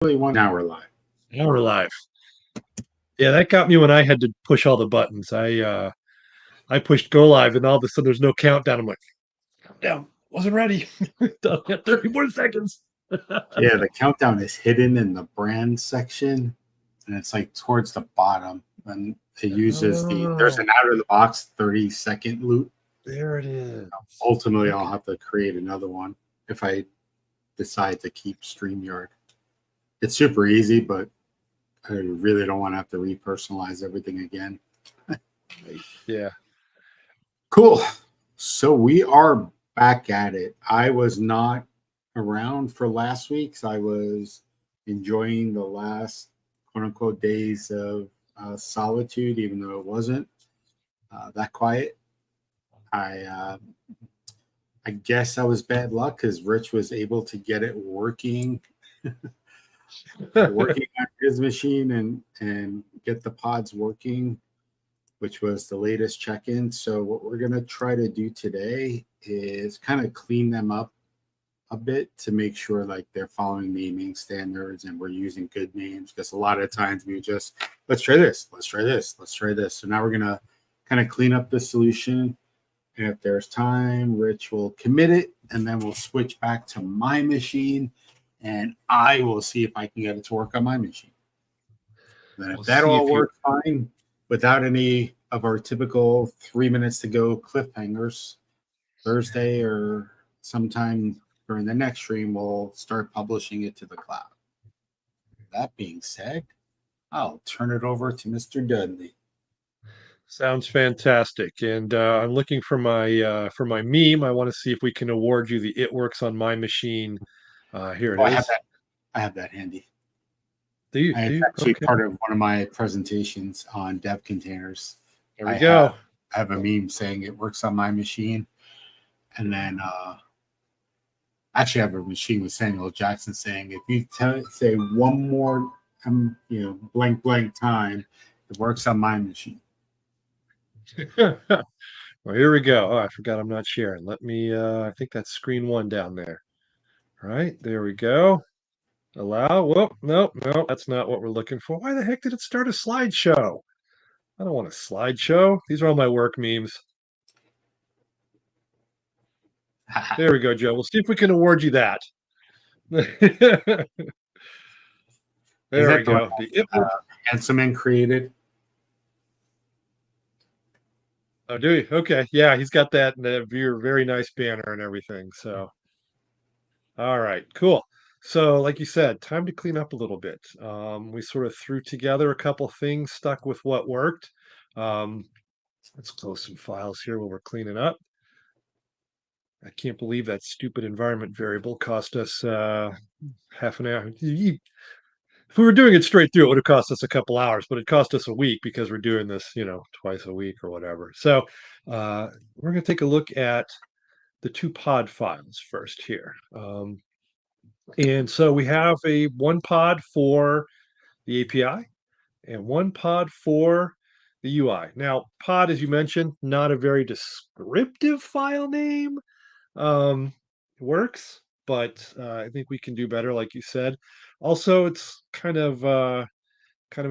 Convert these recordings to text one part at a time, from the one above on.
Really 1 hour live. Now we're live. Yeah, that got me when I had to push all the buttons. I pushed go live, and all of a sudden there's no countdown. I'm like, countdown wasn't ready. Done at 30 more seconds. Yeah, the countdown is hidden in the brand section, and it's like towards the bottom. And it uses there's an out of the box 30-second loop. There it is. Ultimately, I'll have to create another one if I decide to keep StreamYard. It's super easy, but I really don't want to have to repersonalize everything again. Yeah. Cool. So we are back at it. I was not around for last week's. I was enjoying the last quote unquote days of solitude, even though it wasn't that quiet. I guess that was bad luck because Rich was able to get it working on his machine and get the pods working, which was the latest check-in. So what we're going to try to do today is kind of clean them up a bit to make sure like they're following naming standards and we're using good names, because a lot of times we just, let's try this. So now we're going to kind of clean up the solution. And if there's time, Rich will commit it, and then we'll switch back to my machine, and I will see if I can get it to work on my machine. Then if that all works fine, without any of our typical 3 minutes to go cliffhangers, Thursday or sometime during the next stream, we'll start publishing it to the cloud. That being said, I'll turn it over to Mr. Dudley. Sounds fantastic. And I'm looking for my meme. I want to see if we can award you the "It Works on My Machine." Here it is. I have that handy. It's actually part of one of my presentations on dev containers. There we go. I have a meme saying it works on my machine. And then actually I have a machine with Samuel Jackson saying, if you say one more blank time, it works on my machine. Well, here we go. Oh, I forgot I'm not sharing. Let me, I think that's screen one down there. All right, there we go. Allow. Whoop, no, that's not what we're looking for. Why the heck did it start a slideshow? I don't want a slideshow. These are all my work memes. There we go, Joe. We'll see if we can award you that. There we go. Handsome Man created. Oh, do you? Okay. Yeah, he's got that very nice banner and everything. So, all right, cool. So, like you said, time to clean up a little bit. We sort of threw together a couple things, stuck with what worked. Let's close some files here while we're cleaning up. I can't believe that stupid environment variable cost us half an hour. If we were doing it straight through, it would have cost us a couple hours, but it cost us a week because we're doing this, twice a week or whatever. So we're going to take a look at the two pod files first here. And so we have one pod for the API and one pod for the UI. Now, pod, as you mentioned, not a very descriptive file name. Works, but I think we can do better, like you said. Also, it's kind of a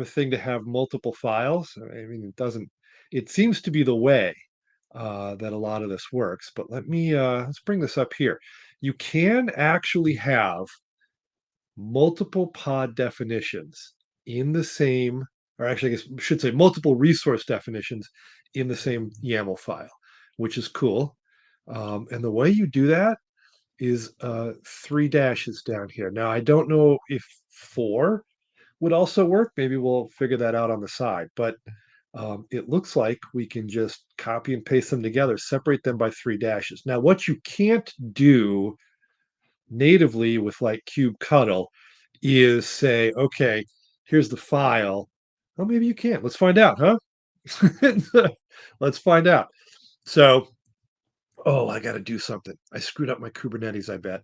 thing to have multiple files. I mean, it seems to be the way that a lot of this works. But let's bring this up here. You can actually have multiple pod definitions in the same, or actually, I guess I should say multiple resource definitions in the same YAML file, which is cool. And the way you do that is 3 dashes down here. Now, I don't know if 4 would also work. Maybe we'll figure that out on the side. But it looks like we can just copy and paste them together, separate them by 3 dashes. Now, what you can't do natively with like kubectl is say, okay, here's the file. Oh, maybe you can't. Let's find out, huh? Let's find out. So, I got to do something. I screwed up my Kubernetes, I bet.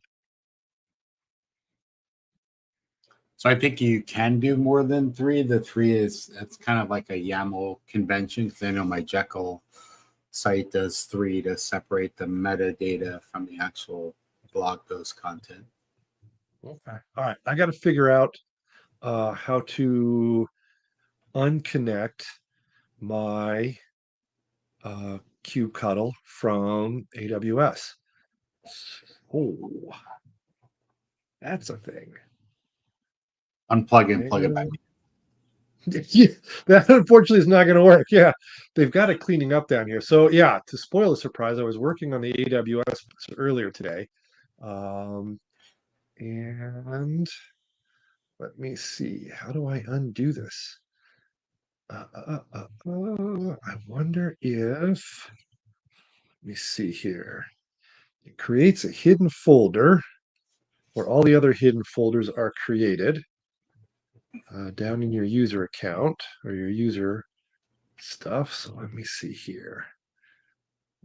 So I think you can do more than 3. The 3 it's kind of like a YAML convention, because I know my Jekyll site does 3 to separate the metadata from the actual blog post content. Okay. All right. I got to figure out how to unconnect my kubectl from AWS. Oh, that's a thing. Unplug and plug it back. Yeah, that unfortunately is not going to work. Yeah, they've got it cleaning up down here. So yeah, to spoil the surprise, I was working on the AWS earlier today, and let me see. How do I undo this? I wonder if. Let me see here. It creates a hidden folder where all the other hidden folders are created down in your user account or your user stuff. So let me see here.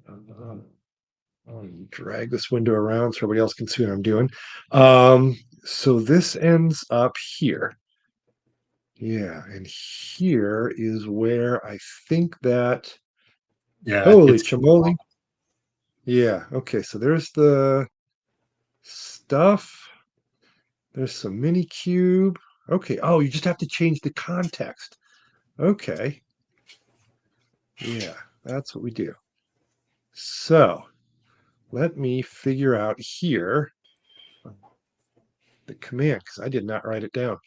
I'll drag this window around so everybody else can see what I'm doing. So this ends up here. Yeah, and here is where I think that. Yeah, Holy it's chamoli. Yeah, okay, so there's the stuff. There's some mini cube. Okay, oh, you just have to change the context. Okay. Yeah, that's what we do. So let me figure out here the command because I did not write it down.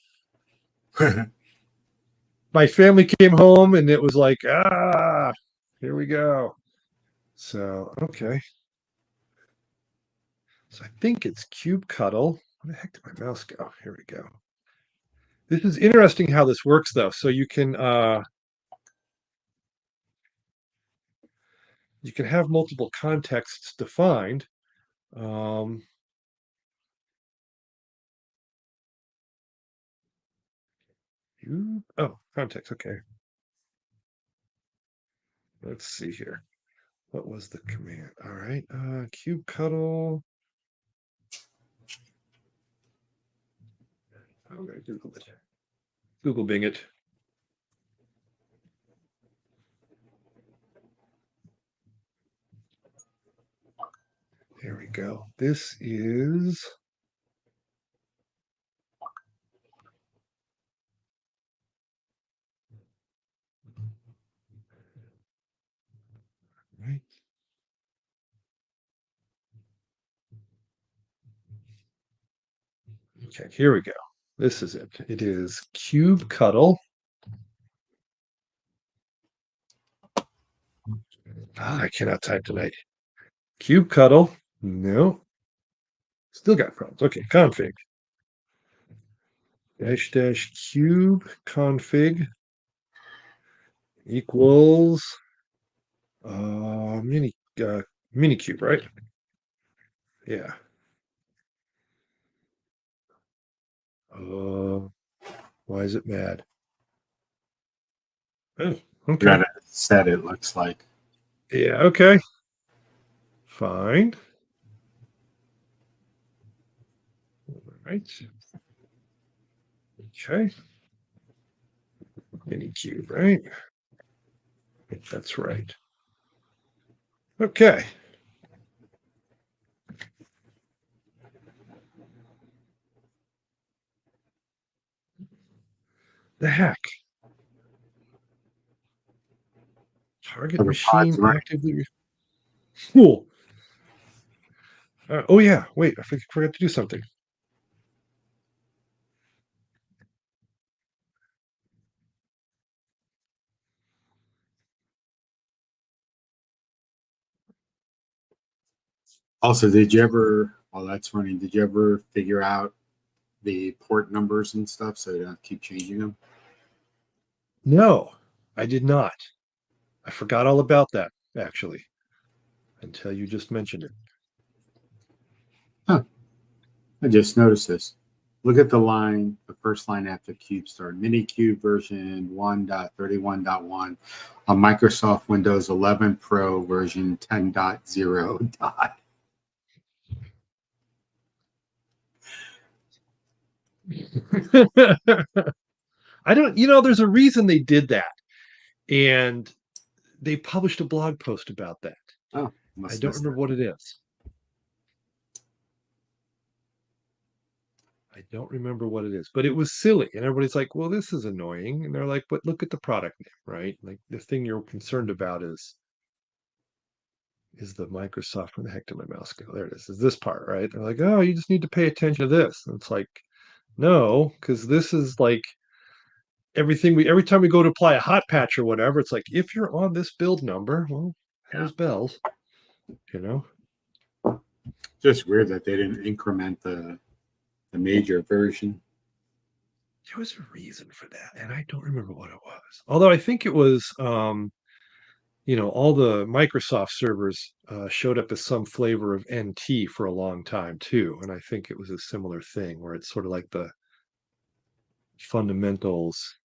My family came home and it was like, here we go. So, okay. So I think it's kubectl. Where the heck did my mouse go? Here we go. This is interesting how this works though. So you can have multiple contexts defined. Context, okay. Let's see here. What was the command? All right, kubectl. I'm gonna Google it. Google Bing it. There we go. This is right. Okay, here we go. This is it. It is kubectl. I cannot type tonight. Kubectl. No. Still got problems. Okay, config. --cube config equals mini cube, right? Yeah. Why is it mad? Oh, okay. Got it set, it looks like. Yeah, okay. Fine. All right. Okay. Mini cube, right? I think that's right. Okay. The heck? Target So the machine pod's running. actively. Cool. Oh yeah. Wait, I forgot to do something. Also, did you ever, while that's running, did you ever figure out the port numbers and stuff so you don't keep changing them? No, I did not. I forgot all about that actually until you just mentioned it. Huh. I just noticed this. Look at the line, the first line after CubeStar, Minikube version 1.31.1 on Microsoft Windows 11 Pro version 10.0. I don't, there's a reason they did that. And they published a blog post about that. Oh, I don't remember what it is. I don't remember what it is, but it was silly. And everybody's like, well, this is annoying. And they're like, but look at the product name, right? Like the thing you're concerned about is the Microsoft. Where the heck did my mouse go? There it is this part, right? They're like, oh, you just need to pay attention to this. And it's like, no, because this is like every time we go to apply a hot patch or whatever, it's like if you're on this build number, well, Yeah. those bells, you know. Just weird that they didn't increment the major version. There was a reason for that, and I don't remember what it was. Although I think it was all the Microsoft servers showed up as some flavor of NT for a long time too. And I think it was a similar thing where it's sort of like the fundamentals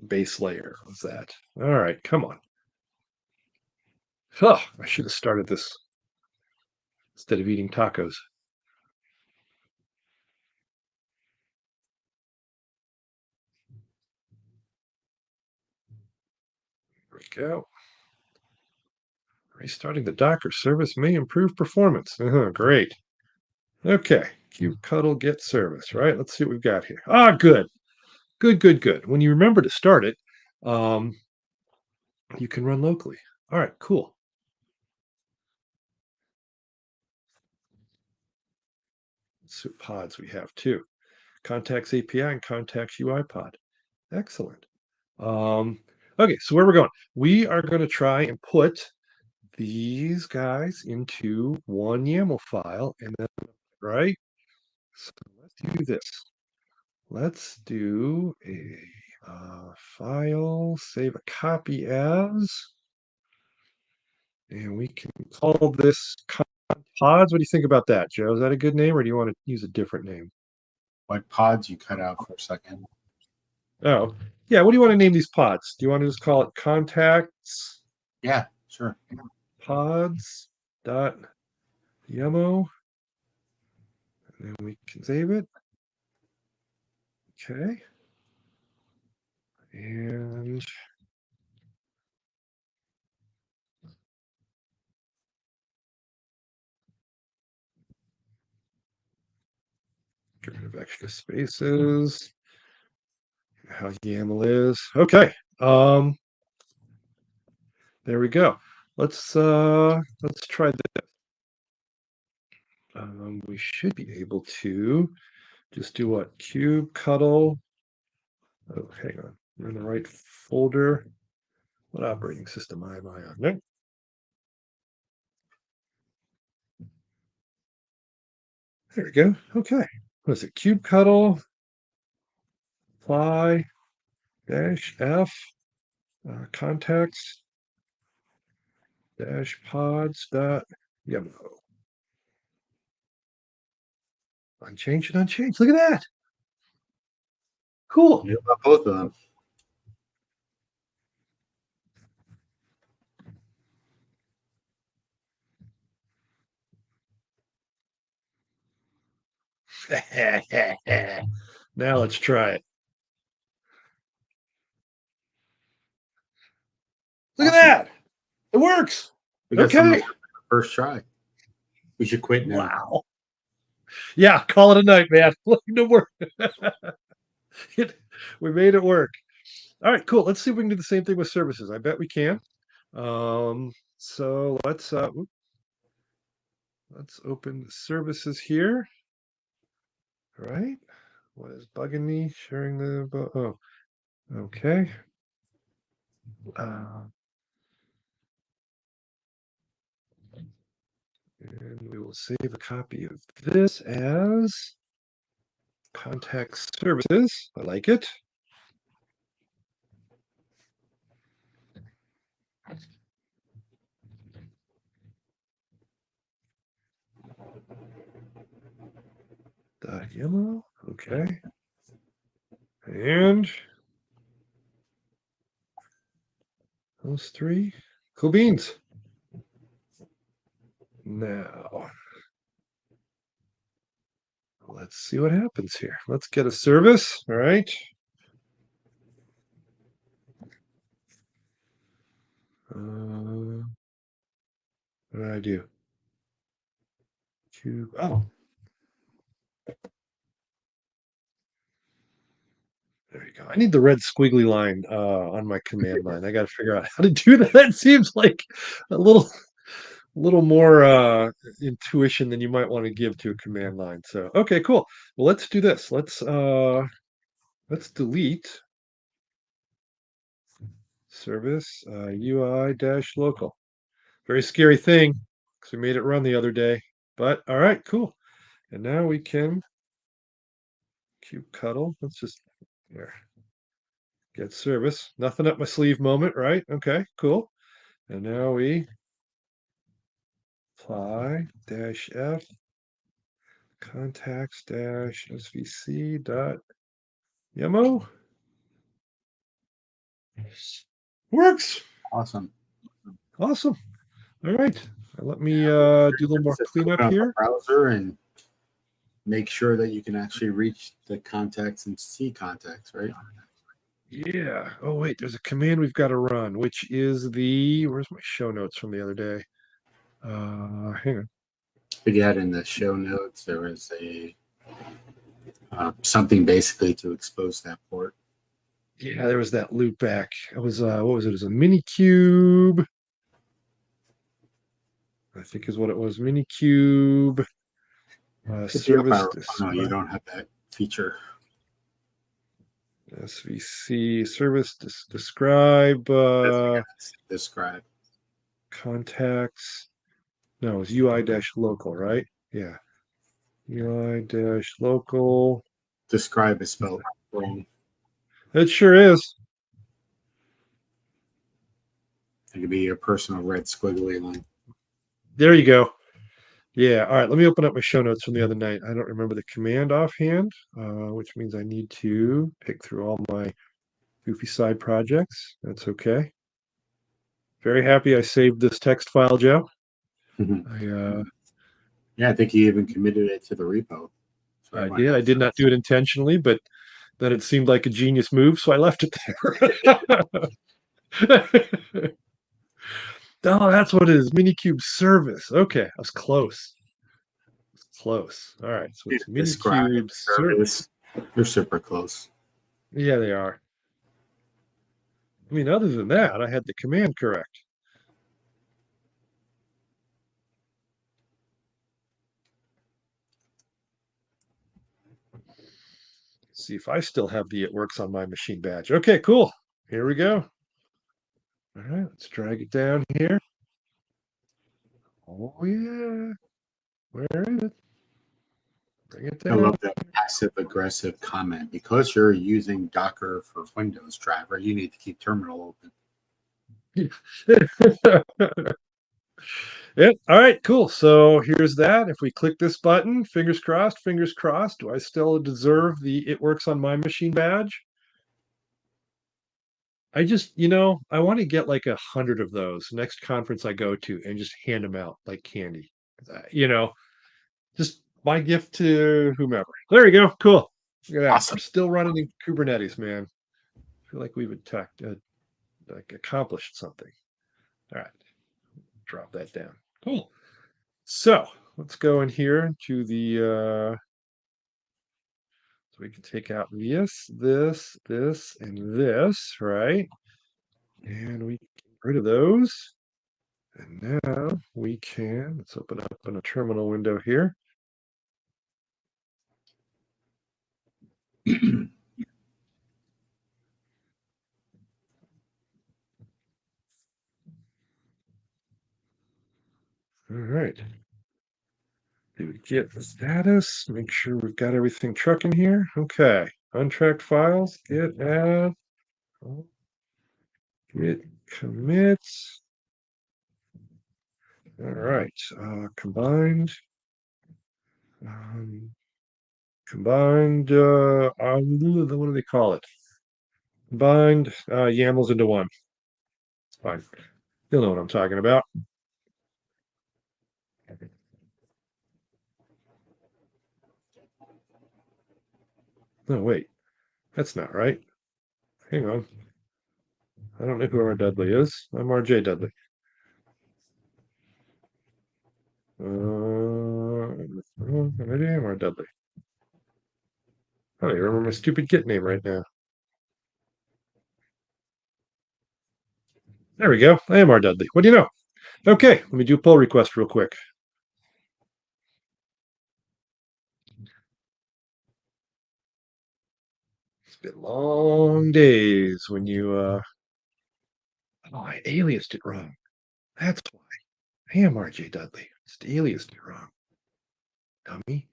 base layer was that. All right, come on. Oh, I should have started this instead of eating tacos. There we go. Restarting the Docker service may improve performance. Great. Okay. kubectl get service, right? Let's see what we've got here. Ah, good. Good, good, good. When you remember to start it, um, you can run locally. All right, cool. Let's see what pods we have too. Contacts API and Contacts UI pod. Excellent. Okay, so where we're going. We are going to try and put these guys into one YAML file and then, right? So let's do this. Let's do a file, save a copy as, and we can call this pods. What do you think about that, Joe? Is that a good name, or do you want to use a different name? What pods you cut out for a second? Oh, yeah. What do you want to name these pods? Do you want to just call it contacts Yeah, sure. pods dot yamo, and then we can save it. Okay, and get rid of extra spaces. How YAML is okay. There we go. Let's try this. We should be able to just do what? kubectl. Oh, hang on. We're in the right folder. What operating system am I on? No. There we go. Okay. What is it? kubectl apply dash f contacts dash pods dot yamo. Unchanged and unchanged. Look at that. Cool. You got both of them. Now let's try it. Look Awesome. at that. It works. We got Okay. first try. We should quit now. Wow. Yeah, call it a night, man. No more. We made it work. All right, cool. Let's see if we can do the same thing with services. I bet we can. So let's open the services here. All right. What is bugging me? Sharing the oh, okay. And we will save a copy of this as contact services. I like it. .yaml, okay. And those three. Cool beans. Now, let's see what happens here. Let's get a service, all right? What did I do? Oh, There you go. I need the red squiggly line on my command line. I got to figure out how to do that. It seems like a little more intuition than you might want to give to a command line. So okay, cool. Well, let's do this. Let's delete service UI dash local. Very scary thing because we made it run the other day. But all right, cool. And now we can kubectl. Let's just there. Get service. Nothing up my sleeve moment, right? Okay, cool. And now we apply dash F contacts dash svc dot yamo. Works. Awesome. Awesome. All right. Let me do a little more Just open cleanup up the here. browser and make sure that you can actually reach the contacts and see contacts, right? Yeah. Oh, wait, there's a command we've got to run, which is where's my show notes from the other day? Hang on. I think you had in the show notes, there was a something basically to expose that port. Yeah, there was that loop back. It was what was it? It was a mini cube. I think is what it was. Mini cube. If you Service no, you don't have that feature. SVC service describe Describe. contacts. No, it's UI dash local, right? Yeah. UI dash local. Describe is spelled wrong. It sure is. It could be your personal red squiggly line. There you go. Yeah. All right. Let me open up my show notes from the other night. I don't remember the command offhand, which means I need to pick through all my goofy side projects. That's okay. Very happy I saved this text file, Joe. I Yeah, I think you even committed it to the repo. So I did. I did not do it intentionally, but then it seemed like a genius move, so I left it there. Oh, that's what it is. Minikube service. Okay, I was close. Close. All right, so it's Describe Minikube service. service. You're super close. Yeah, they are. I mean, other than that, I had the command correct. Let's see if I still have the it works on my machine badge. Okay, cool. Here we go. All right, let's drag it down here. Oh yeah. Where is it? Bring it I down. love that passive aggressive comment. Because you're using Docker for Windows driver, you need to keep terminal open. Yeah. All right, cool. So here's that. If we click this button, fingers crossed, do I still deserve the it works on my machine badge? I just, I want to get like 100 of those next conference I go to and just hand them out like candy. You know, just my gift to whomever. There you go. Cool. Look at that. Awesome. We're still running in Kubernetes, man. I feel like we've attacked, like accomplished something. All right. Drop that down. Cool. So let's go in here to the so we can take out this, and this, right? And we get rid of those. And now we can, let's open up in a terminal window here. All right. Do we get the status? Make sure we've got everything trucking here. Okay. Untracked files, git add, git commits. All right. Combined. Combined, what do they call it? Combined YAMLs into one. Fine. You'll know what I'm talking about. No, wait. That's not right. Hang on. I don't know who R. Dudley is. I'm R.J. Dudley. Maybe I'm R. Dudley. I don't even remember my stupid Git name right now. There we go. I am R. Dudley. What do you know? Okay, let me do a pull request real quick. It's been long days when you oh, I aliased it wrong. That's why. I am RJ Dudley. Just aliased it wrong. Dummy.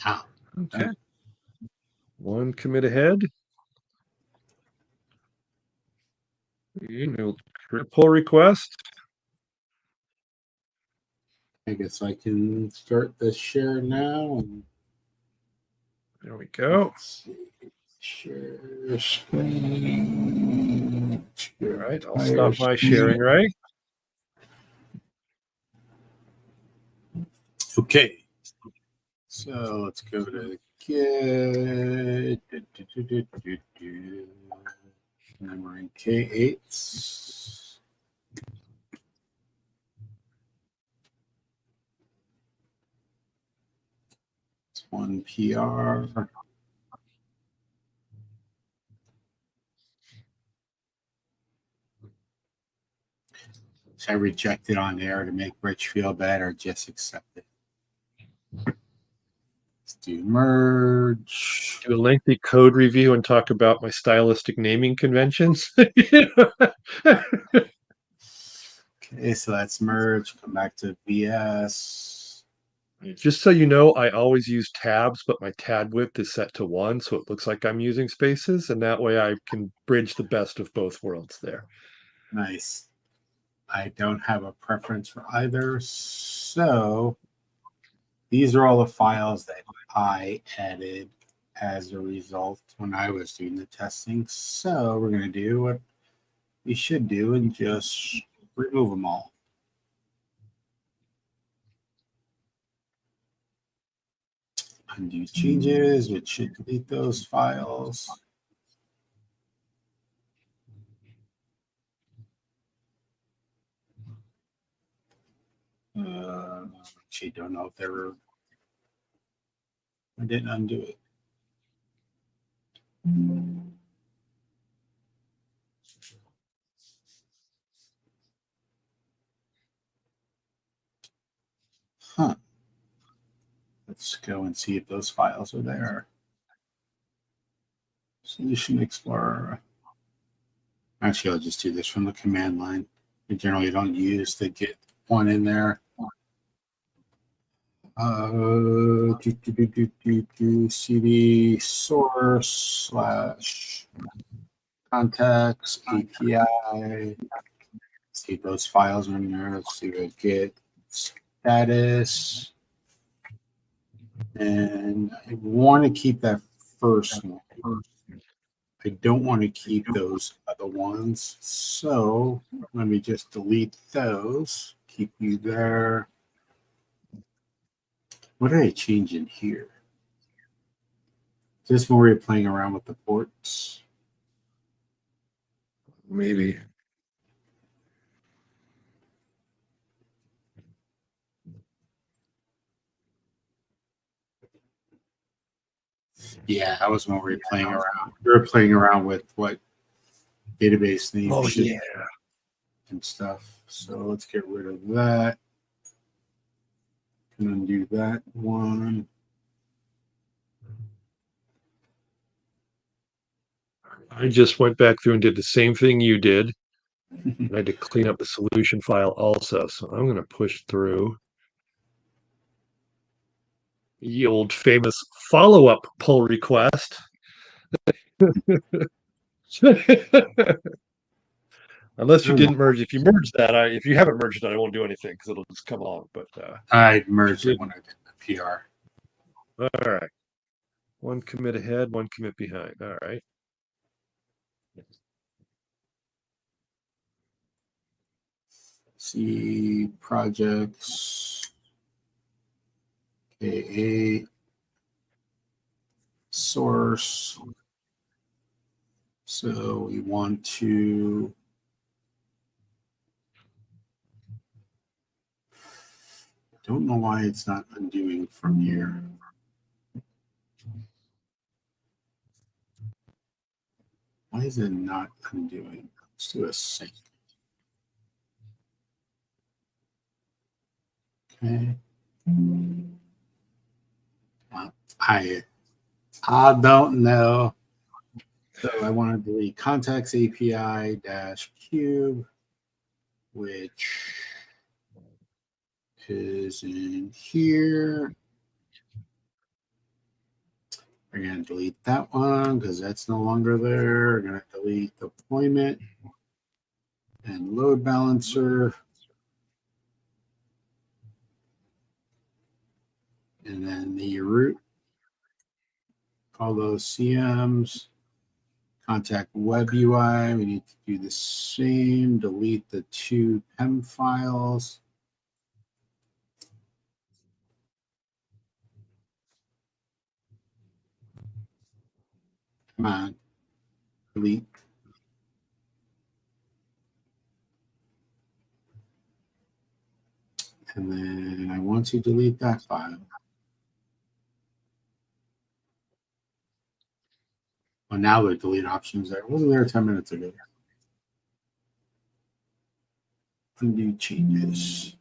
Ah, Okay. One commit ahead. We'll pull request. I guess I can start the share now. And There we go. let's see. Share screen. All right, I'll stop my screen. sharing, right? Okay. So let's go to get. And we're in K8. It's one PR. Should I reject it on air to make Rich feel bad or just accept it? Let's do merge. Do a lengthy code review and talk about my stylistic naming conventions. Okay, so that's merge. Come back to VS. Just so you know, I always use tabs, but my tab width is set to 1, so it looks like I'm using spaces, and that way I can bridge the best of both worlds there. Nice. I don't have a preference for either. So these are all the files that I added as a result when I was doing the testing. So we're going to do what we should do and just remove them all. Undo changes, which should delete those files. Actually, don't know if they were. I didn't undo it. Huh. Let's go and see if those files are there. Solution Explorer. Actually, I'll just do this from the command line. I generally don't use the Git one in there. CD source / contacts API. See if those files are in there. Let's see what Git status. And I want to keep that first one. I don't want to keep those other ones. So let me just delete those. Keep you there. What did I change in here? Just when we were playing around with the ports. Maybe. Yeah, that was when we were playing around. We were playing around with what database names should and stuff. So let's get rid of that. And undo that one. I just went back through and did the same thing you did. I had to clean up the solution file also. So I'm going to push through the old famous follow-up pull request. Unless you didn't merge. If you merge that, if you haven't merged it, I won't do anything because it'll just come along. But I merged it when I did the PR. All right. One commit ahead, one commit behind. All right. See projects. K8 source. So we want to don't know why it's not undoing from here. Why is it not undoing? Let's do a sync. Okay. I don't know. So I want to delete context API dash cube, which is in here. We're going to delete that one because that's no longer there. We're going to delete deployment and load balancer. And then the root, all those CMs, contact web UI. We need to do the same, delete the 2 PEM files. Come on, delete. And then I want to delete that file. Well, now the delete options there. It wasn't there 10 minutes ago. Undo changes.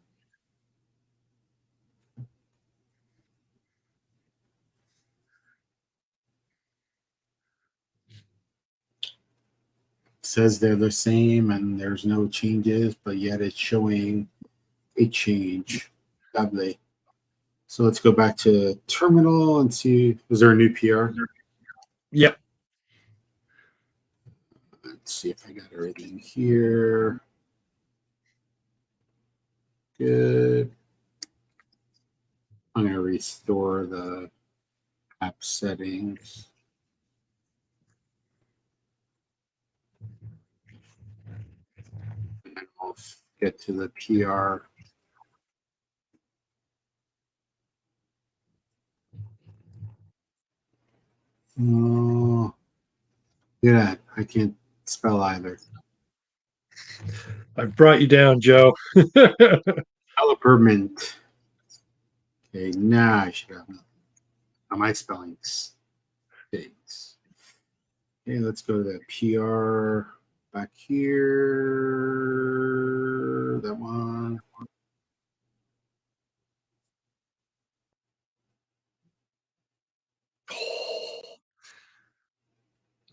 It says they're the same and there's no changes, but yet it's showing a change. Lovely. So let's go back to terminal and see, was there a new PR? Yep. Let's see if I got everything here. Good. I'm going to restore the app settings. And I'll get to the PR. Oh, yeah, I can't spell either. I've brought you down, Joe. Development. Okay, now I should have. Am I spelling things? Okay, let's go to the PR back here. That one.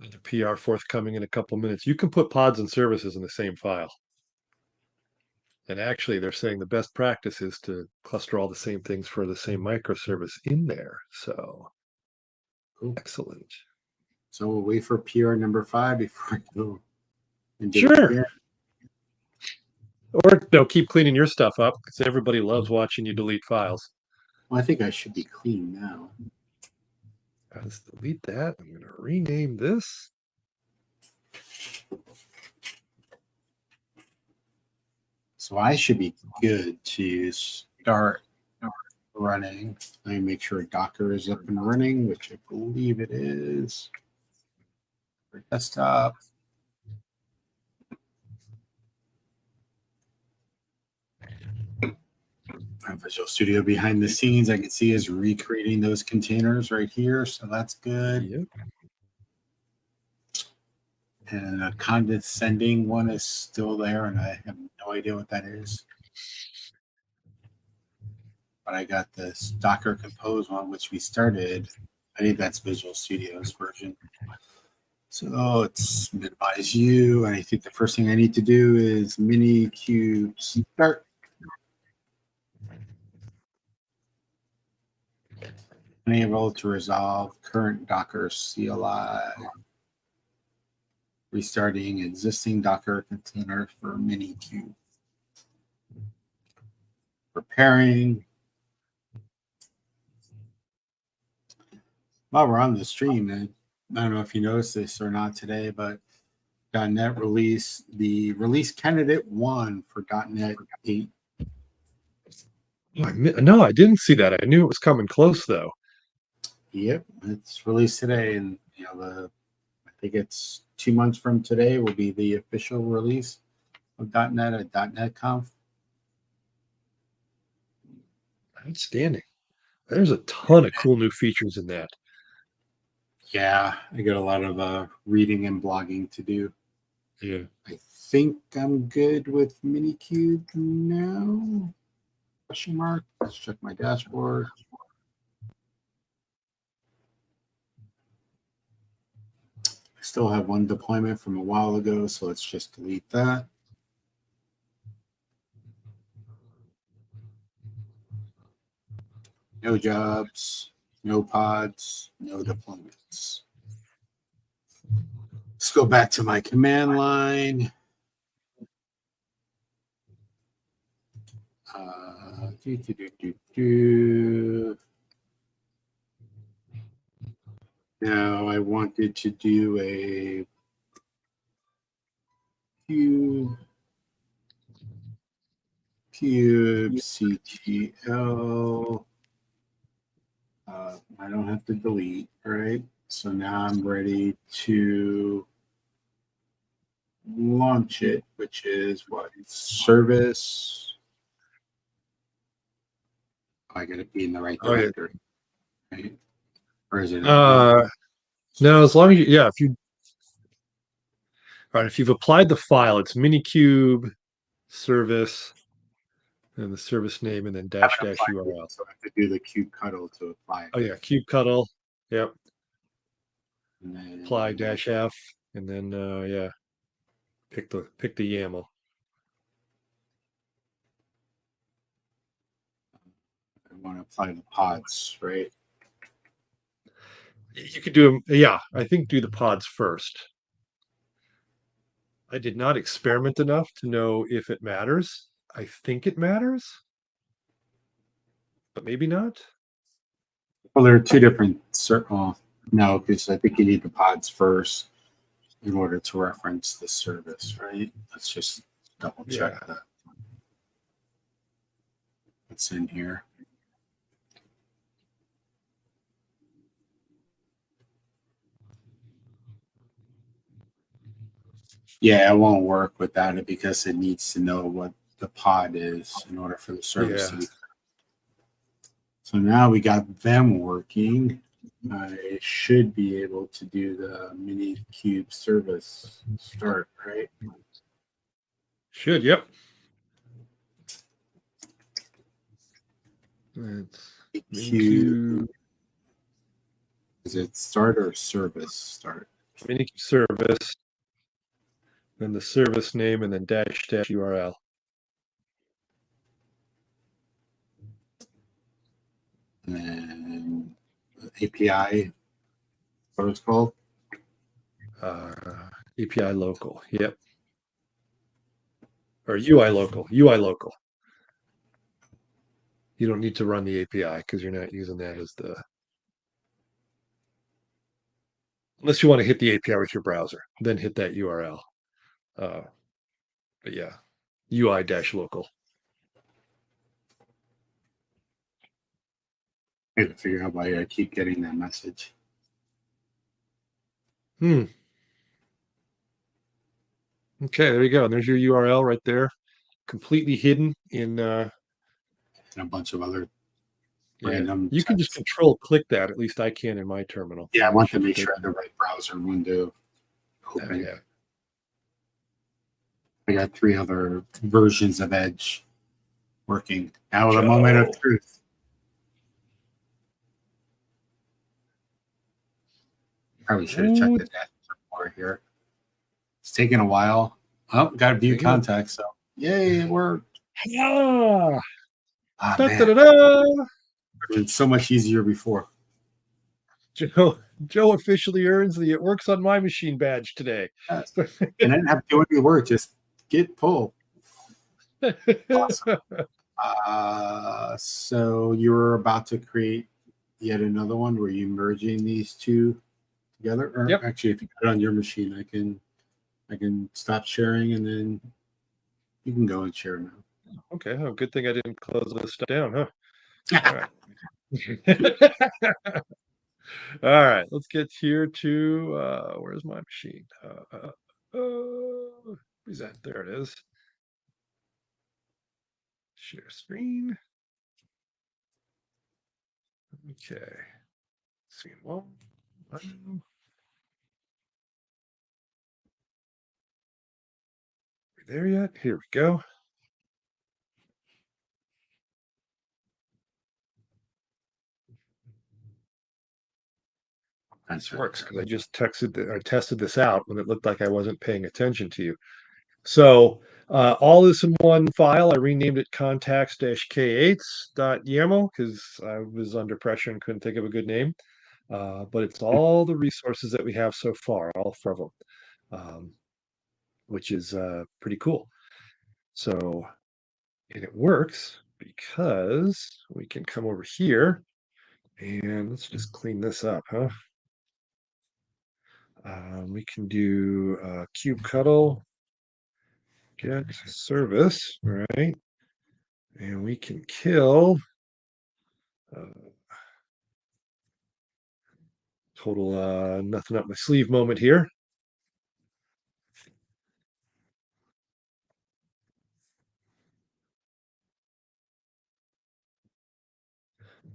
The PR forthcoming in a couple minutes. You can put pods and services in the same file. And actually, they're saying the best practice is to cluster all the same things for the same microservice in there. So, Cool. Excellent. So we'll wait for PR number 5 before I go and do Sure. it again. Or no, keep cleaning your stuff up because everybody loves watching you delete files. Well, I think I should be clean now. Let's delete that. I'm going to rename this. So I should be good to start running. Let me make sure Docker is up and running, which I believe it is. For desktop. Visual Studio behind the scenes, I can see is recreating those containers right here. So that's good. Yep. And a condescending one is still there, and I have no idea what that is. But I got this Docker Compose one, which we started. I think that's Visual Studio's version. So it's minimize you. And I think the first thing I need to do is minikube start. Enable to resolve current Docker CLI. Restarting existing Docker container for minikube. Preparing. While we're on the stream, and I don't know if you noticed this or not today, but .NET release, the release candidate 1 for .NET 8. No, I didn't see that. I knew it was coming close, though. Yep, it's released today, and I think it's 2 months from today will be the official release of .NET at .NET Conf. Outstanding. There's a ton of cool new features in that. Yeah, I got a lot of reading and blogging to do. Yeah. I think I'm good with Minikube now. Question mark. Let's check my dashboard. I still have one deployment from a while ago, so let's just delete that. No jobs, no pods, no deployments. Let's go back to my command line. Do, do, do, do, do. Now I wanted to do a cube CTL. I don't have to delete, right? So now I'm ready to launch it, which is what? Service. I got to be in the right Oh, yeah. directory, right? Or is it? No, as long as yeah, if you all right, if you've applied the file, it's minikube service and the service name and then dash dash URL. So I have to do the kubectl to apply it. Oh yeah, kubectl. Yep. And then Apply dash F and then yeah. Pick the YAML. I want to apply the pods, right? You could do them, yeah, I think do the pods first. I did not experiment enough to know if it matters. I think it matters, but maybe not. Well, there are two different no, because I think you need the pods first in order to reference the service, right? Let's just double check Yeah. that. What's in here? Yeah, it won't work without it because it needs to know what the pod is in order for the service to be. So now we got them working. I should be able to do the Minikube service start, right? Should, yep. It's Minikube. Is it start or service start? Minikube service, then the service name, and then dash dash URL. And then API, what it's called? API local, yep. Or UI local, UI local. You don't need to run the API because you're not using that as the, unless you want to hit the API with your browser, then hit that URL. But yeah, UI dash local. I gotta figure out why I keep getting that message. Okay, there you go. And there's your URL right there, completely hidden in And a bunch of other yeah. random. You can just control click that. At least I can in my terminal. Yeah, I want to make sure I have the right browser window open. Yeah. I got 3 other versions of Edge working. Now the moment of truth. Probably should have checked the dashboard more here. It's taking a while. Oh, got to view contacts. So yay, it worked. Ah, Man. It's been so much easier before. Joe officially earns the "It Works on My Machine" badge today. Yes. And I didn't have to do any work, just git pull. Awesome. So you were about to create yet another one. Were you merging these two together? Or Yep. Actually, if you got it on your machine, I can stop sharing and then you can go and share now. Okay. Oh, good thing I didn't close this stuff down, huh? All right. All right. Let's get here to where's my machine? Where's that? There it is. Share screen. Okay. Screen one. there yet? Here we go. This works because I just tested this out when it looked like I wasn't paying attention to you. So all this in one file. I renamed it contacts-k8s.yaml because I was under pressure and couldn't think of a good name. But it's all the resources that we have so far, all four of them, which is pretty cool. So, and it works because we can come over here and let's just clean this up, huh? We can do kubectl get service, right? And we can kill uh, total nothing up my sleeve moment here.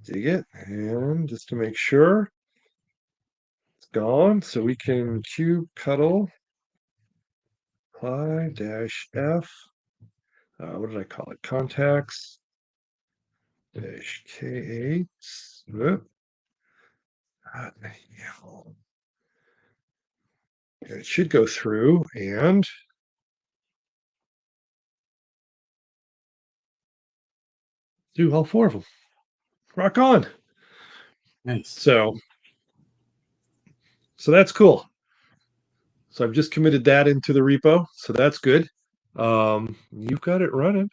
Dig it, and just to make sure it's gone, so we can kubectl apply dash f. What did I call it? Contacts dash k8. It should go through and do all four of them. Rock on. Nice. So that's cool. So I've just committed that into the repo. So that's good. You've got it running.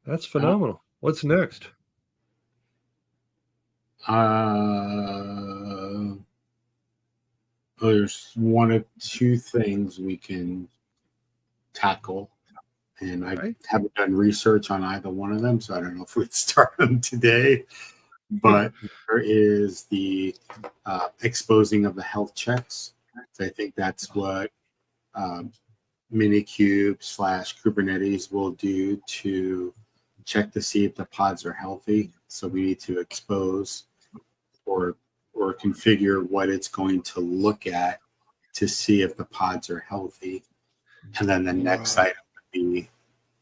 That's phenomenal. What's next? There's one of two things we can tackle, and I haven't done research on either one of them, so I don't know if we'd start them today. But there is the exposing of the health checks. So I think that's what Minikube/Kubernetes will do to check to see if the pods are healthy. So we need to expose or configure what it's going to look at to see if the pods are healthy. And then the next item would be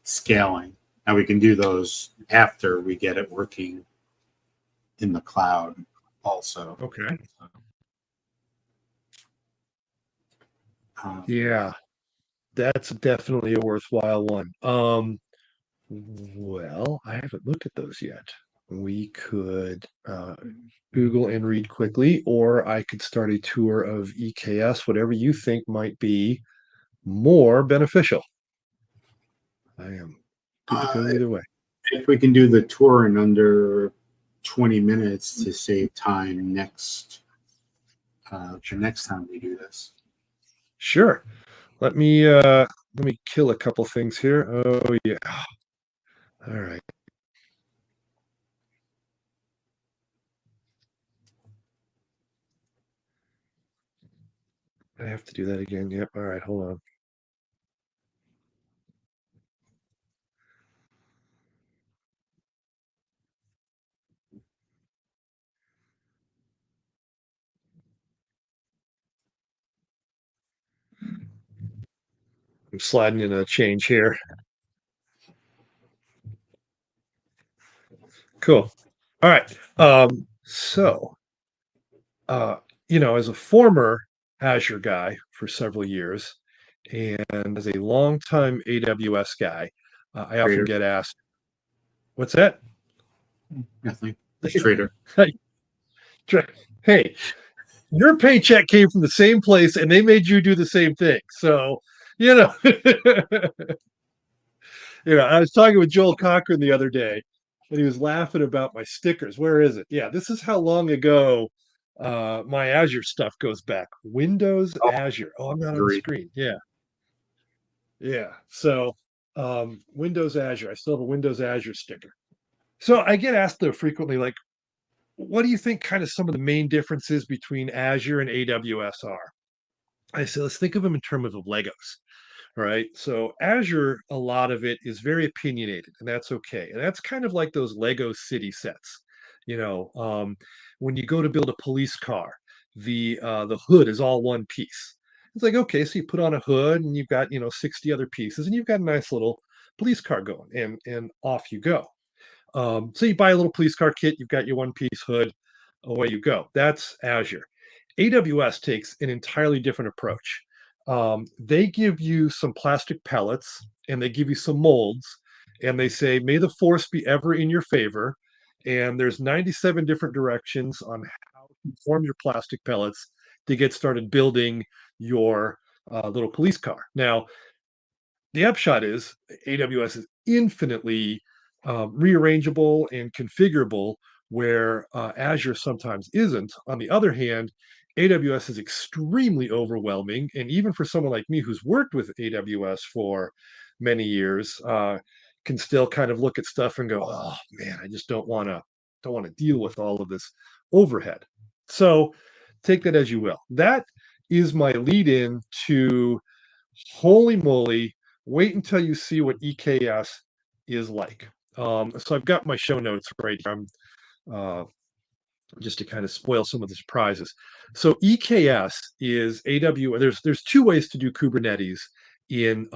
scaling. Now we can do those after we get it working in the cloud also. Okay. Yeah, that's definitely a worthwhile one. Well, I haven't looked at those yet. We could Google and read quickly, or I could start a tour of EKS, whatever you think might be more beneficial. I am good to go either way. If we can do the tour in under 20 minutes to save time next the next time we do this. Sure. Let me kill a couple things here. Oh yeah. All right. I have to do that again. Yep. All right, hold on. I'm sliding in a change here. Cool. All right. So as a former Azure guy for several years, and as a longtime AWS guy, I often get asked, "What's that?" Nothing. Trader. Hey, your paycheck came from the same place, and they made you do the same thing. So, I was talking with Joel Cochran the other day, and he was laughing about my stickers. Where is it? Yeah, this is how long ago my Azure stuff goes back. Windows Azure. Oh, I'm not on the screen. Yeah. Yeah. So Windows Azure. I still have a Windows Azure sticker. So I get asked though frequently, like, what do you think kind of some of the main differences between Azure and AWS are? I say, let's think of them in terms of Legos. Right. So Azure, a lot of it is very opinionated, and that's okay. And that's kind of like those Lego city sets. You know, when you go to build a police car, the hood is all one piece. It's like, okay, so you put on a hood and you've got, 60 other pieces and you've got a nice little police car going and off you go. So you buy a little police car kit, you've got your one piece hood, away you go. That's Azure. AWS takes an entirely different approach. They give you some plastic pellets and they give you some molds and they say, may the force be ever in your favor. And there's 97 different directions on how to form your plastic pellets to get started building your little police car. Now, the upshot is AWS is infinitely rearrangeable and configurable, where Azure sometimes isn't. On the other hand, AWS is extremely overwhelming, and even for someone like me who's worked with AWS for many years, can still kind of look at stuff and go, "Oh man, I just don't want to deal with all of this overhead." So take that as you will. That is my lead in to holy moly, wait until you see what EKS is like. So I've got my show notes right here. I'm just to kind of spoil some of the surprises. So EKS is AWS. There's two ways to do Kubernetes in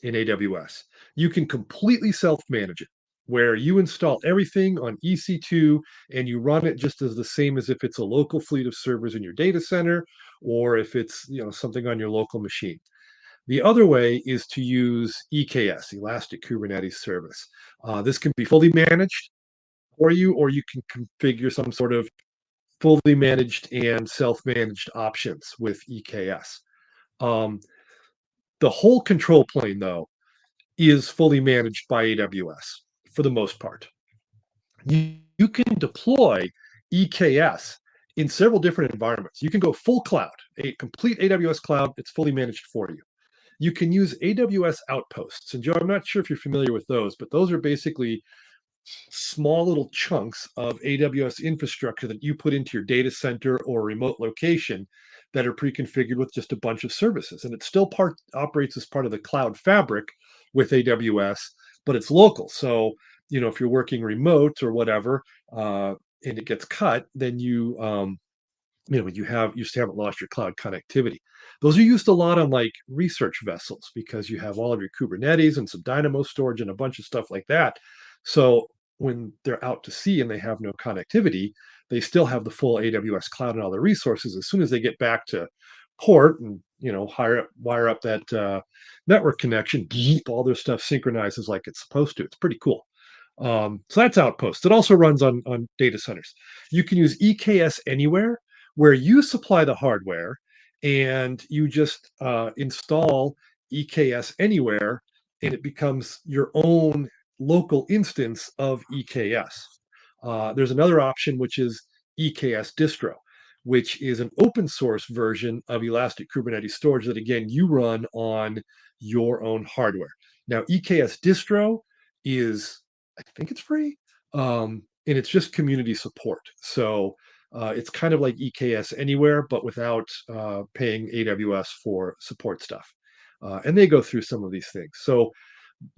AWS. You can completely self-manage it, where you install everything on EC2 and you run it just as the same as if it's a local fleet of servers in your data center, or if it's something on your local machine. The other way is to use EKS, Elastic Kubernetes Service. This can be fully managed for you, or you can configure some sort of fully managed and self-managed options with EKS. Um, the whole control plane, though, is fully managed by AWS for the most part. You can deploy EKS in several different environments. You can go full cloud, a complete AWS cloud. It's fully managed for you. You can use AWS outposts. And Joe, I'm not sure if you're familiar with those, but those are basically small little chunks of AWS infrastructure that you put into your data center or remote location that are pre-configured with just a bunch of services. And it still operates as part of the cloud fabric with AWS, but it's local. So, if you're working remote or whatever, and it gets cut, then you just haven't lost your cloud connectivity. Those are used a lot on like research vessels because you have all of your Kubernetes and some Dynamo storage and a bunch of stuff like that. So when they're out to sea and they have no connectivity, they still have the full AWS cloud and all the resources. As soon as they get back to port and wire up that network connection, all their stuff synchronizes like it's supposed to. It's pretty cool. So that's Outpost. It also runs on data centers. You can use EKS Anywhere, where you supply the hardware and you just install EKS Anywhere, and it becomes your own local instance of EKS. There's another option, which is EKS Distro, which is an open source version of Elastic Kubernetes Storage that, again, you run on your own hardware. Now, EKS Distro is, I think it's free, and it's just community support. So it's kind of like EKS Anywhere, but without paying AWS for support stuff. And they go through some of these things. So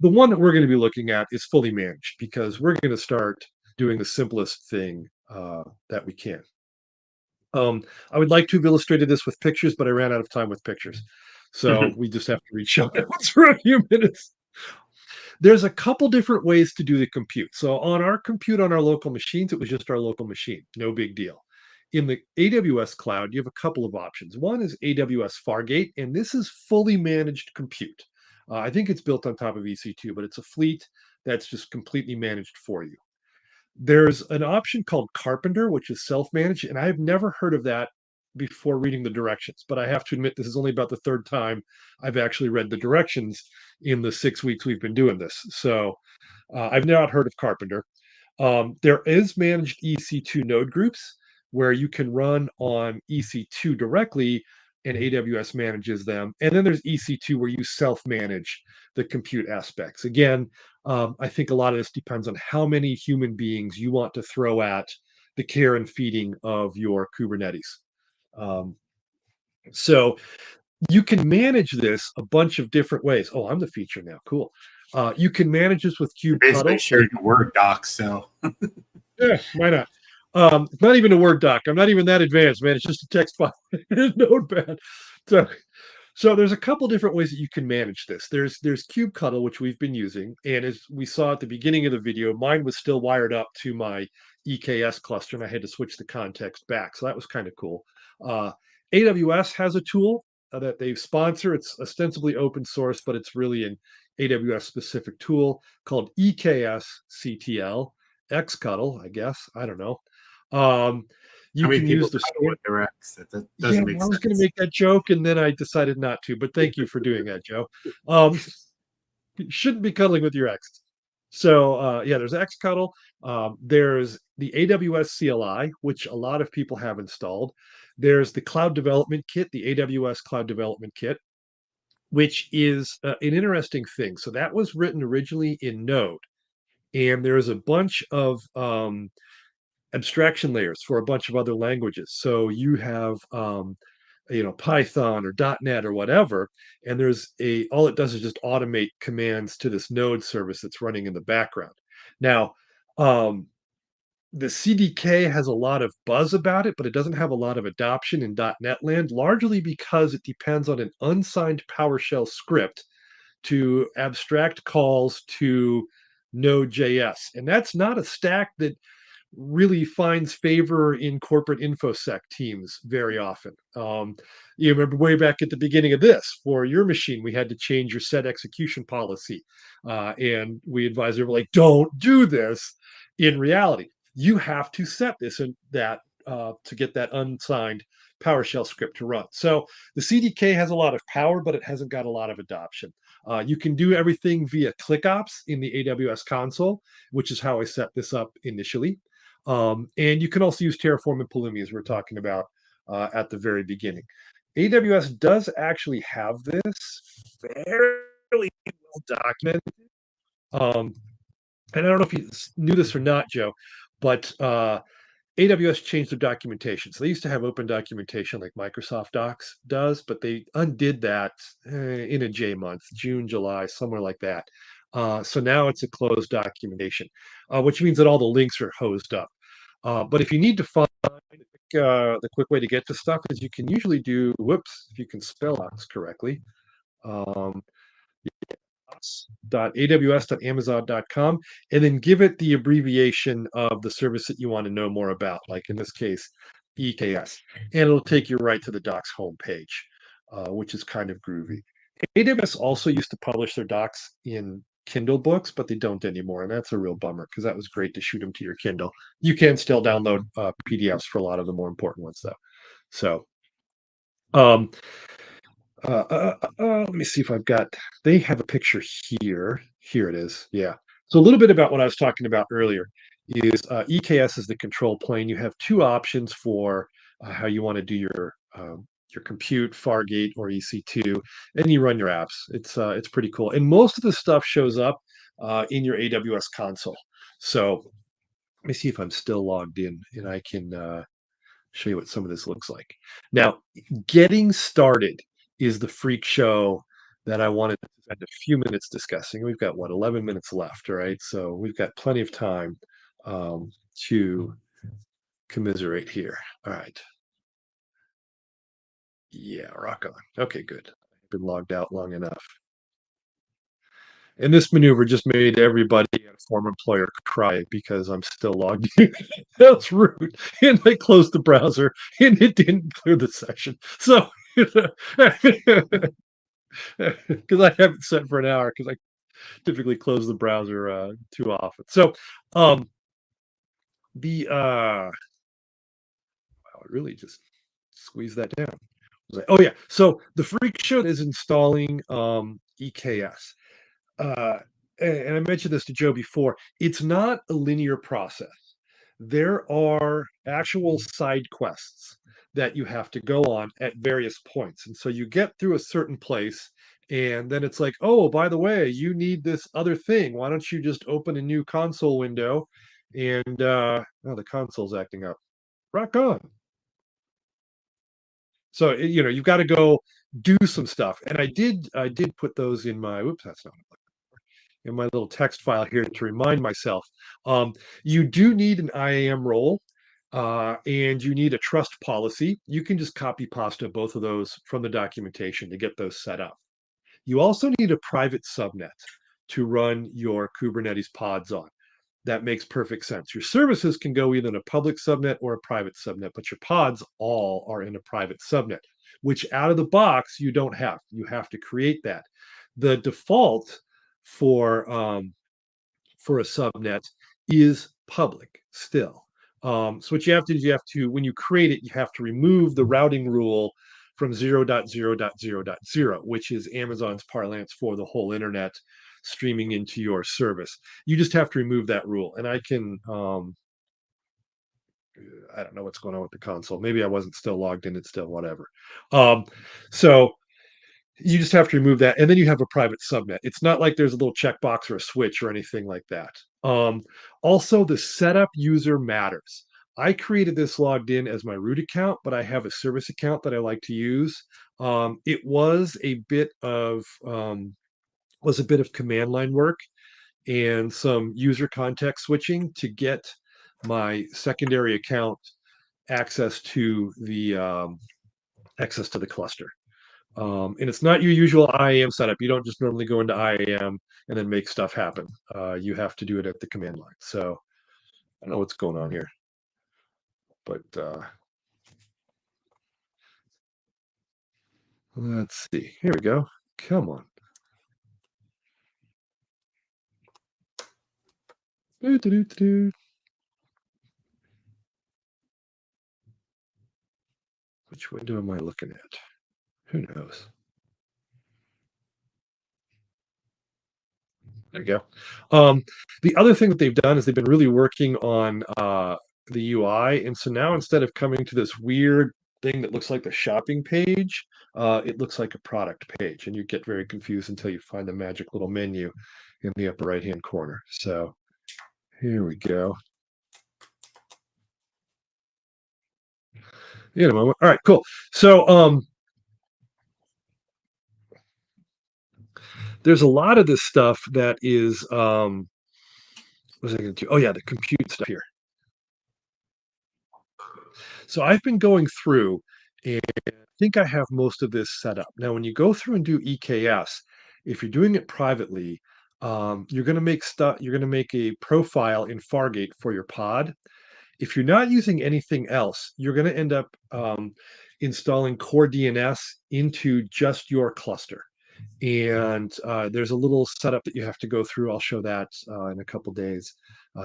the one that we're going to be looking at is fully managed because we're going to start doing the simplest thing that we can. I would like to have illustrated this with pictures, but I ran out of time with pictures. So we just have to read show notes for a few minutes. There's a couple different ways to do the compute. So on our compute on our local machines, it was just our local machine, no big deal. In the AWS cloud, you have a couple of options. One is AWS Fargate, and this is fully managed compute. I think it's built on top of EC2, but it's a fleet that's just completely managed for you. There's an option called Carpenter, which is self-managed, and I've never heard of that before reading the directions. But I have to admit, this is only about the third time I've actually read the directions in the 6 weeks we've been doing this. So I've not heard of Carpenter. There is managed EC2 node groups where you can run on EC2 directly and AWS manages them. And then there's EC2 where you self-manage the compute aspects. Again, I think a lot of this depends on how many human beings you want to throw at the care and feeding of your Kubernetes. So you can manage this a bunch of different ways. Oh, I'm the feature now. Cool. You can manage this with Basically kubectl. sharing a Word doc. So Yeah, why not? It's not even a Word doc. I'm not even that advanced, man. It's just a text file, Notepad. So so there's a couple different ways that you can manage this. There's kubectl, which we've been using, and as we saw at the beginning of the video, mine was still wired up to my EKS cluster, and I had to switch the context back. So that was kind of cool. Uh, AWS has a tool that they sponsor. It's ostensibly open source, but it's really an AWS specific tool called EKS Xctl, I guess. I don't know. Um, How you many can people use the cuddle store. with their ex? That Yeah, doesn't make I was going to sense. make that joke, and then I decided not to. But thank you for doing that, Joe. Um, you shouldn't be cuddling with your ex. So yeah, there's Xcuddle. There's the AWS CLI, which a lot of people have installed. There's the Cloud Development Kit, the AWS Cloud Development Kit, which is an interesting thing. So that was written originally in Node, and there's a bunch of abstraction layers for a bunch of other languages. So you have Python or .NET or whatever, and there's a all it does is just automate commands to this node service that's running in the background. Now, um, the CDK has a lot of buzz about it, but it doesn't have a lot of adoption in .NET land, largely because it depends on an unsigned PowerShell script to abstract calls to Node.js. And that's not a stack that really finds favor in corporate infosec teams very often. You remember way back at the beginning of this, for your machine, we had to change your set execution policy, and we advised everyone like, don't do this. In reality, you have to set this and that to get that unsigned PowerShell script to run. So the CDK has a lot of power, but it hasn't got a lot of adoption. You can do everything via ClickOps in the AWS console, which is how I set this up initially. And you can also use Terraform and Pulumi, as we are talking about at the very beginning. AWS does actually have this fairly well documented. Um, and I don't know if you knew this or not, Joe, but AWS changed their documentation. So they used to have open documentation like Microsoft Docs does, but they undid that in a J month, June, July, somewhere like that. So now it's a closed documentation, which means that all the links are hosed up. But if you need to find the quick way to get to stuff is you can usually do, whoops, if you can spell docs correctly, um, aws.amazon.com, and then give it the abbreviation of the service that you want to know more about, like in this case, EKS, and it'll take you right to the docs homepage, which is kind of groovy. AWS also used to publish their docs in Kindle books, but they don't anymore, and that's a real bummer because that was great to shoot them to your Kindle. You can still download PDFs for a lot of the more important ones, though. So, um, let me see if I've got. They have a picture here. Here it is. Yeah. So a little bit about what I was talking about earlier is EKS is the control plane. You have two options for how you want to do your compute, Fargate or EC2, and you run your apps. It's pretty cool, and most of the stuff shows up in your AWS console. So let me see if I'm still logged in, and I can show you what some of this looks like. Now, getting started is the freak show that I wanted to spend a few minutes discussing. We've got what, 11 minutes left, all right? So we've got plenty of time to commiserate here. All right. Yeah, rock on. Okay, good. I've been logged out long enough. And this maneuver just made everybody at a former employer cry because I'm still logged in. That's rude. And I closed the browser and it didn't clear the session. So, because I have it set for an hour because I typically close the browser too often. So, the wow, I really just squeeze that down. Oh yeah. So the freak show is installing EKS. uh, and I mentioned this to Joe before, it's not a linear process. There are actual side quests that you have to go on at various points. And so you get through a certain place, and then it's like, oh, by the way, you need this other thing. Why don't you just open a new console window? And oh, the console's acting up. Rock on. So you've got to go do some stuff. And I did put those in my whoops, that's not in my little text file here to remind myself. You do need an IAM role and you need a trust policy, you can just copy pasta both of those from the documentation to get those set up. You also need a private subnet to run your Kubernetes pods on. That makes perfect sense. Your services can go either in a public subnet or a private subnet, but your pods all are in a private subnet, which out of the box you don't have. You have to create that. The default for for a subnet is public still. So what you have to do is you have to, when you create it, you have to remove the routing rule from 0.0.0.0, which is Amazon's parlance for the whole internet streaming into your service. You just have to remove that rule. And I can, I don't know what's going on with the console. Maybe I wasn't still logged in. It's still whatever. So you just have to remove that, and then you have a private subnet. It's not like there's a little checkbox or a switch or anything like that. Also, the setup user matters. I created this logged in as my root account, but I have a service account that I like to use. It was a bit of command line work and some user context switching to get my secondary account access to the cluster. And it's not your usual IAM setup. You don't just normally go into IAM and then make stuff happen. You have to do it at the command line. So I don't know what's going on here, but let's see. Here we go. Come on. Which window am I looking at? Who knows? There you go. The other thing that they've done is they've been really working on the UI, and so now instead of coming to this weird thing that looks like the shopping page, it looks like a product page, and you get very confused until you find the magic little menu in the upper right-hand corner. So here we go. In a moment. All right, cool. So there's a lot of this stuff that is what was I going to do? Oh yeah, the compute stuff here. So I've been going through and I think I have most of this set up. Now, when you go through and do EKS, if you're doing it privately, you're going to make stuff, you're going to make a profile in Fargate for your pod. If you're not using anything else, you're going to end up installing core DNS into just your cluster. And there's a little setup that you have to go through. I'll show that in a couple days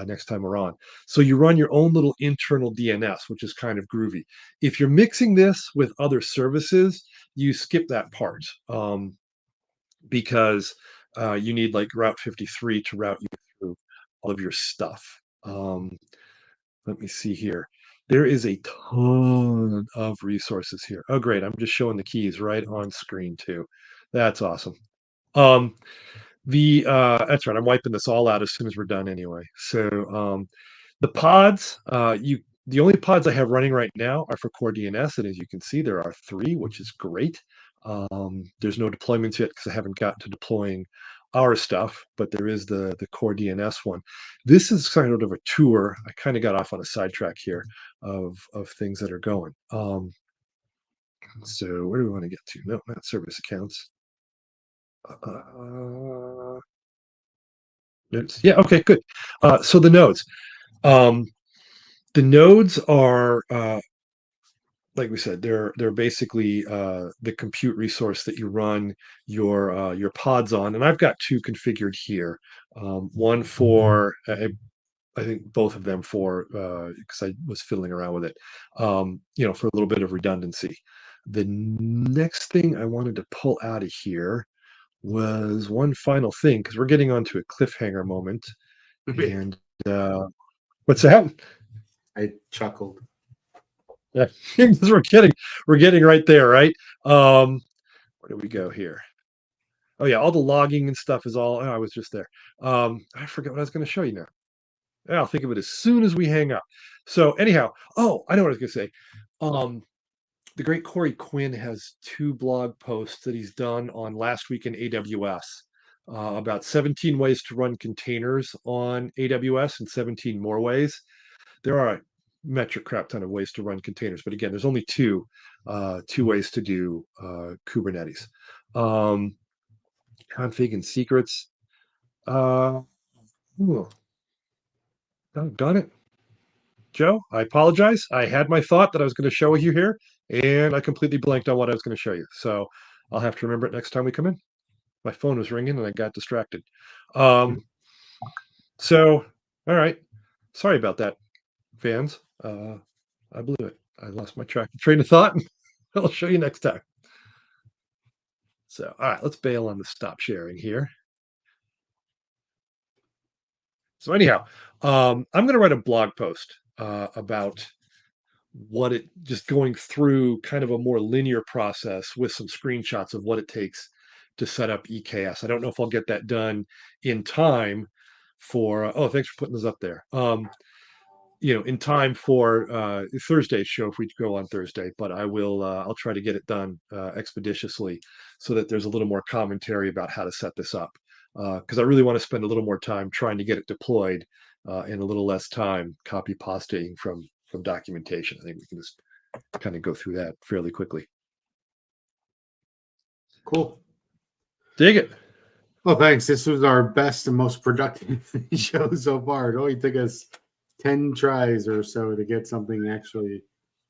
next time we're on. So you run your own little internal DNS, which is kind of groovy. If you're mixing this with other services, you skip that part because you need like Route 53 to route you through all of your stuff. Let me see here. There is a ton of resources here. Oh, great. I'm just showing the keys right on screen too. That's awesome. Um, that's right. I'm wiping this all out as soon as we're done anyway. So the pods, the only pods I have running right now are for core DNS, and as you can see, there are 3, which is great. There's no deployments yet because I haven't gotten to deploying our stuff, but there is the core DNS one. This is kind of a tour. I kind of got off on a sidetrack here of things that are going. So where do we want to get to? No, not service accounts. Nodes. Yeah. Okay. Good. So the nodes. Um, the nodes are like we said, they're basically the compute resource that you run your pods on, and I've got 2 configured here. One for I think both of them for because I was fiddling around with it, for a little bit of redundancy. The next thing I wanted to pull out of here was one final thing because we're getting onto a cliffhanger moment. And what's that? I chuckled. Yeah, because we're getting right there, right? Where do we go here? Oh yeah, all the logging and stuff is all. Oh, I was just there. I forget what I was going to show you now. I'll think of it as soon as we hang up. So anyhow, oh, I know what I was going to say. The great Corey Quinn has 2 blog posts that he's done on last week in AWS about 17 ways to run containers on AWS and 17 more ways. There are metric crap ton of ways to run containers. But again, there's only two ways to do Kubernetes. Um, Config and secrets. Ooh, done it. Joe, I apologize. I had my thought that I was going to show you here, and I completely blanked on what I was going to show you. So I'll have to remember it next time we come in. My phone was ringing and I got distracted. So, all right. Sorry about that, fans. I blew it. I lost my train of thought. I'll show you next time. So, all right, let's bail on the stop sharing here. So anyhow, I'm going to write a blog post about what it just going through kind of a more linear process with some screenshots of what it takes to set up EKS. I don't know if I'll get that done in time for oh, thanks for putting this up there. In time for Thursday's show if we go on Thursday, but I'll try to get it done expeditiously so that there's a little more commentary about how to set this up. Because I really want to spend a little more time trying to get it deployed and a little less time copy pasting from documentation. I think we can just kind of go through that fairly quickly. Cool. Dig it. Well, thanks. This was our best and most productive show so far. It only took us 10 tries or so to get something actually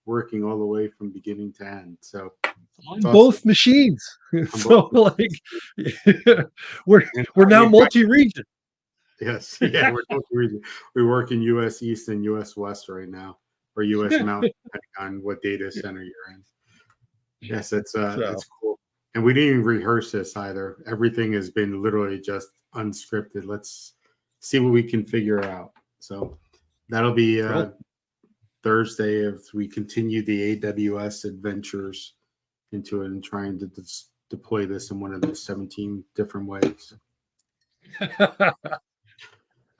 working all the way from beginning to end. So on both machines. So like we're now multi-region. Yes. Yeah, we're multi-region. We work in US East and US West right now, or US Mountain, depending on what data center you're in. Yes, that's cool. And we didn't even rehearse this either. Everything has been literally just unscripted. Let's see what we can figure out. So that'll be Thursday if we continue the AWS adventures into it and trying to deploy this in one of the 17 different ways.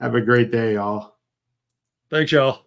Have a great day, y'all. Thanks, y'all.